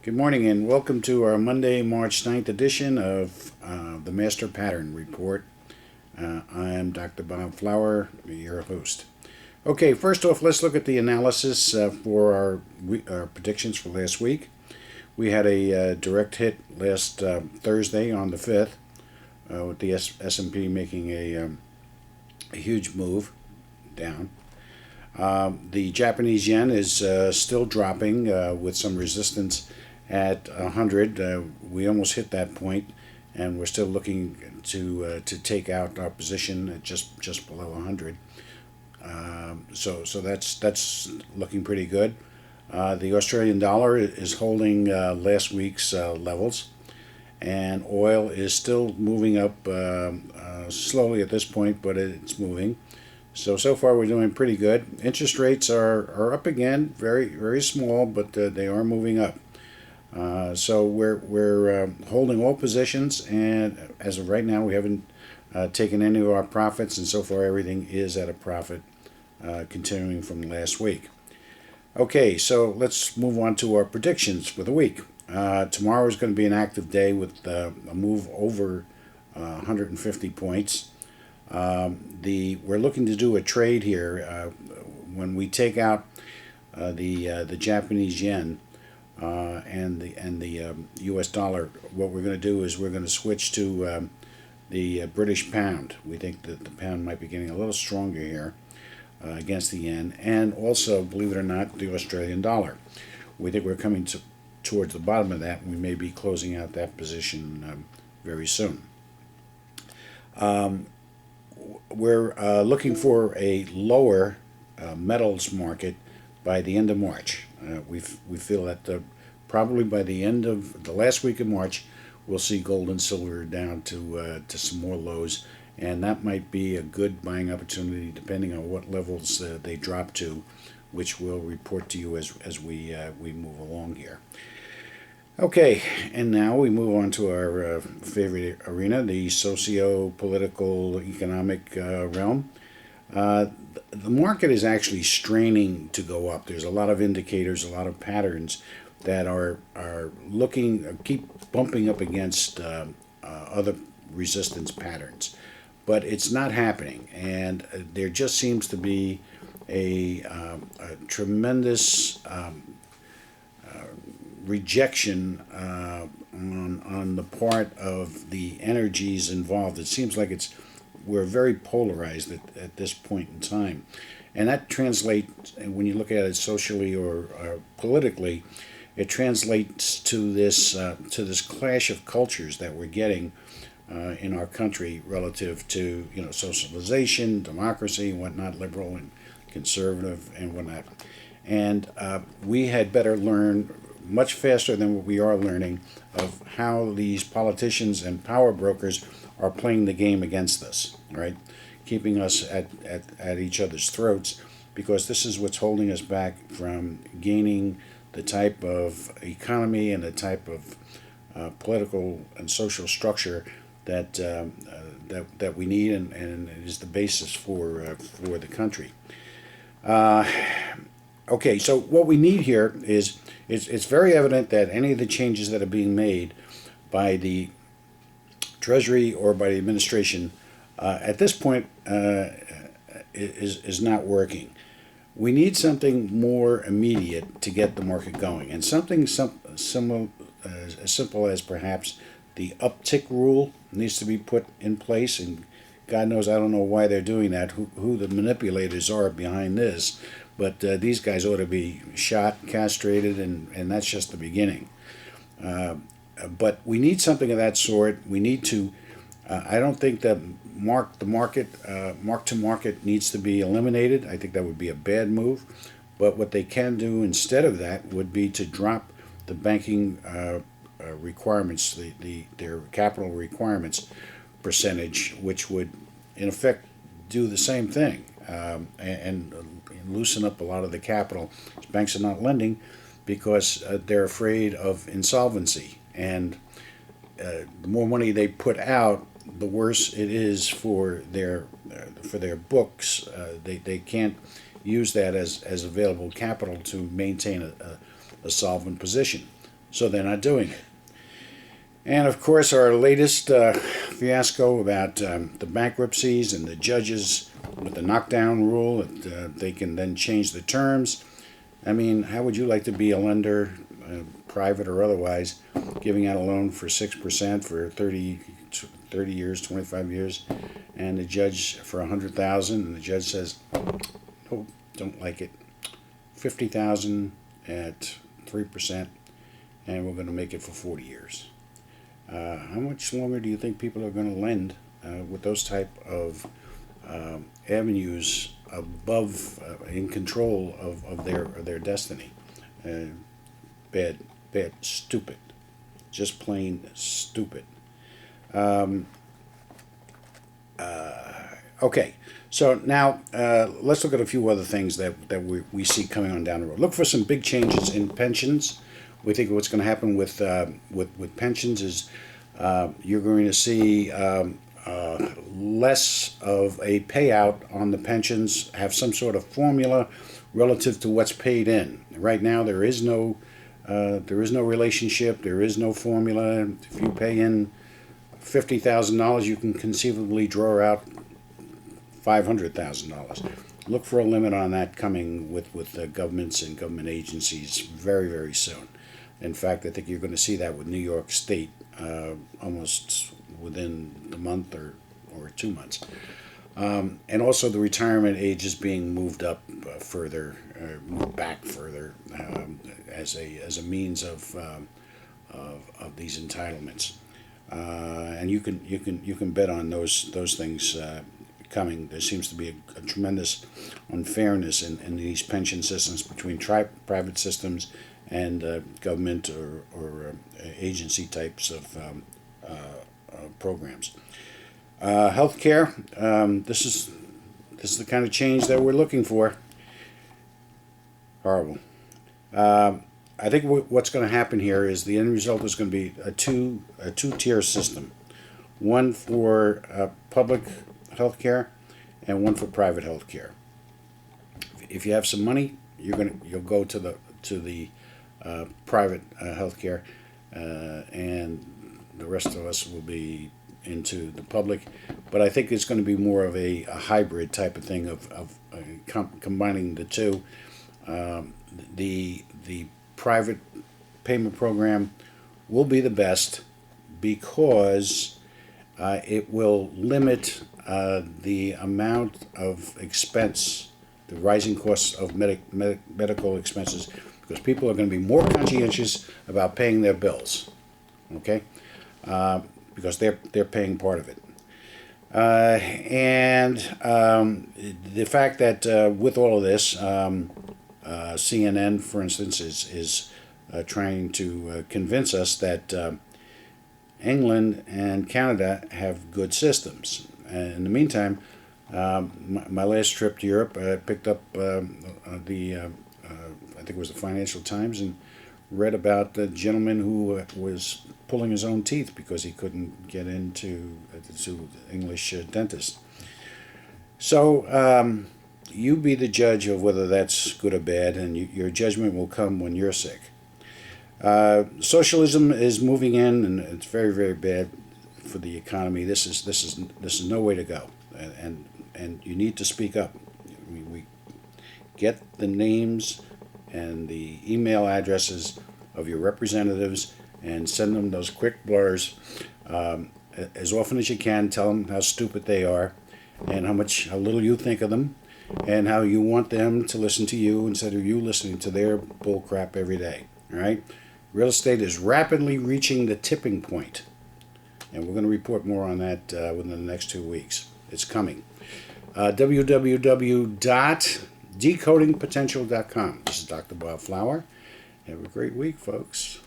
Good morning and welcome to our Monday, March 9th edition of the Master Pattern Report. I'm Dr. Bob Flower, your host. Okay, first off, let's look at the analysis for our predictions for last week. We had a direct hit last Thursday on the 5th with the S&P making a huge move down. The Japanese yen is still dropping with some resistance at 100. We almost hit that point, and we're still looking to take out our position at just below 100. So that's looking pretty good. The Australian dollar is holding last week's levels, and oil is still moving up slowly at this point, but it's moving. So far we're doing pretty good. Interest rates are up again, very small, but they are moving up. So we're holding all positions, and as of right now, we haven't taken any of our profits, and so far everything is at a profit, continuing from last week. Okay, so let's move on to our predictions for the week. Tomorrow is going to be an active day with a move over 150 points. We're looking to do a trade here when we take out the Japanese yen. And the U.S. dollar. What we're going to do is we're going to switch to the British pound. We think that the pound might be getting a little stronger here against the yen, and also, believe it or not, the Australian dollar. We think we're coming towards the bottom of that, and we may be closing out that position very soon. We're looking for a lower metals market by the end of March. We feel that probably by the end of the last week of March, we'll see gold and silver down to some more lows, and that might be a good buying opportunity depending on what levels they drop to, which we'll report to you as we move along here. Okay, and now we move on to our favorite arena, the socio-political economic realm. The market is actually straining to go up. There's a lot of indicators, a lot of patterns that are keep bumping up against other resistance patterns, but it's not happening, and there just seems to be a tremendous rejection on the part of the energies involved. It seems like we're very polarized at this point in time, and that translates, when you look at it socially or politically, it translates to this clash of cultures that we're getting in our country relative to socialization, democracy, and whatnot, liberal and conservative and whatnot. And we had better learn much faster than what we are learning of how these politicians and power brokers are playing the game against us, right? Keeping us at each other's throats, because this is what's holding us back from gaining the type of economy and the type of political and social structure that we need, and is the basis for the country. Okay, so what we need here is it's very evident that any of the changes that are being made by the Treasury or by the administration at this point is not working. We need something more immediate to get the market going, and something similar, as simple as perhaps the uptick rule needs to be put in place. And God knows, I don't know why they're doing that, who the manipulators are behind this, but these guys ought to be shot, castrated, and that's just the beginning. But we need something of that sort. We need to. I don't think that mark to market needs to be eliminated. I think that would be a bad move. But what they can do instead of that would be to drop the banking requirements, their capital requirements percentage, which would in effect do the same thing and loosen up a lot of the capital. Banks are not lending because they're afraid of insolvency, and the more money they put out, the worse it is for their books. They can't use that as available capital to maintain a solvent position. so they're not doing it. And of course, our latest fiasco about the bankruptcies and the judges with the knockdown rule, that they can then change the terms. I mean, how would you like to be a lender, private or otherwise, giving out a loan for 6% for 30 years, 25 years, and the judge for $100,000, and the judge says, "No, don't like it. 50,000 at 3%, and we're going to make it for 40 years." How much longer do you think people are going to lend with those type of avenues above, in control of their destiny? Bad, stupid, just plain stupid. Okay, so now let's look at a few other things that we see coming on down the road. Look for some big changes in pensions. We think what's going to happen with pensions is you're going to see less of a payout on the pensions, have some sort of formula relative to what's paid in. Right now there is no relationship, there is no formula. If you pay in $50,000, you can conceivably draw out $500,000. Look for a limit on that coming with governments and government agencies very, very soon. In fact, I think you're going to see that with New York State almost within the month or 2 months. And also the retirement age is being moved up further, moved back further as a means of these entitlements. And you can bet on those things coming. There seems to be a tremendous unfairness in these pension systems between private systems and government or agency types of programs. Healthcare. This is the kind of change that we're looking for. Horrible. I think what's going to happen here is the end result is going to be a two-tier system, one for public health care and one for private health care. If you have some money, you'll go to the private health care, and the rest of us will be into the public. But I think it's going to be more of a hybrid type of thing of combining the two. The private payment program will be the best because it will limit the amount of expense, the rising costs of medical expenses, because people are going to be more conscientious about paying their bills, okay? Because they're paying part of it. And the fact that with all of this, CNN, for instance, is trying to convince us that England and Canada have good systems. And in the meantime, my last trip to Europe, I picked up I think it was the Financial Times, and read about the gentleman who was pulling his own teeth because he couldn't get into the English dentist. So you be the judge of whether that's good or bad, and your judgment will come when you're sick. Socialism is moving in, and it's very, very bad for the economy. This is no way to go, and you need to speak up. We get the names and the email addresses of your representatives and send them those quick blurs as often as you can. Tell them how stupid they are and how little you think of them, and how you want them to listen to you instead of you listening to their bull crap every day. All right? Real estate is rapidly reaching the tipping point, and we're going to report more on that within the next 2 weeks. It's coming. www.decodingpotential.com. This is Dr. Bob Flower. Have a great week, folks.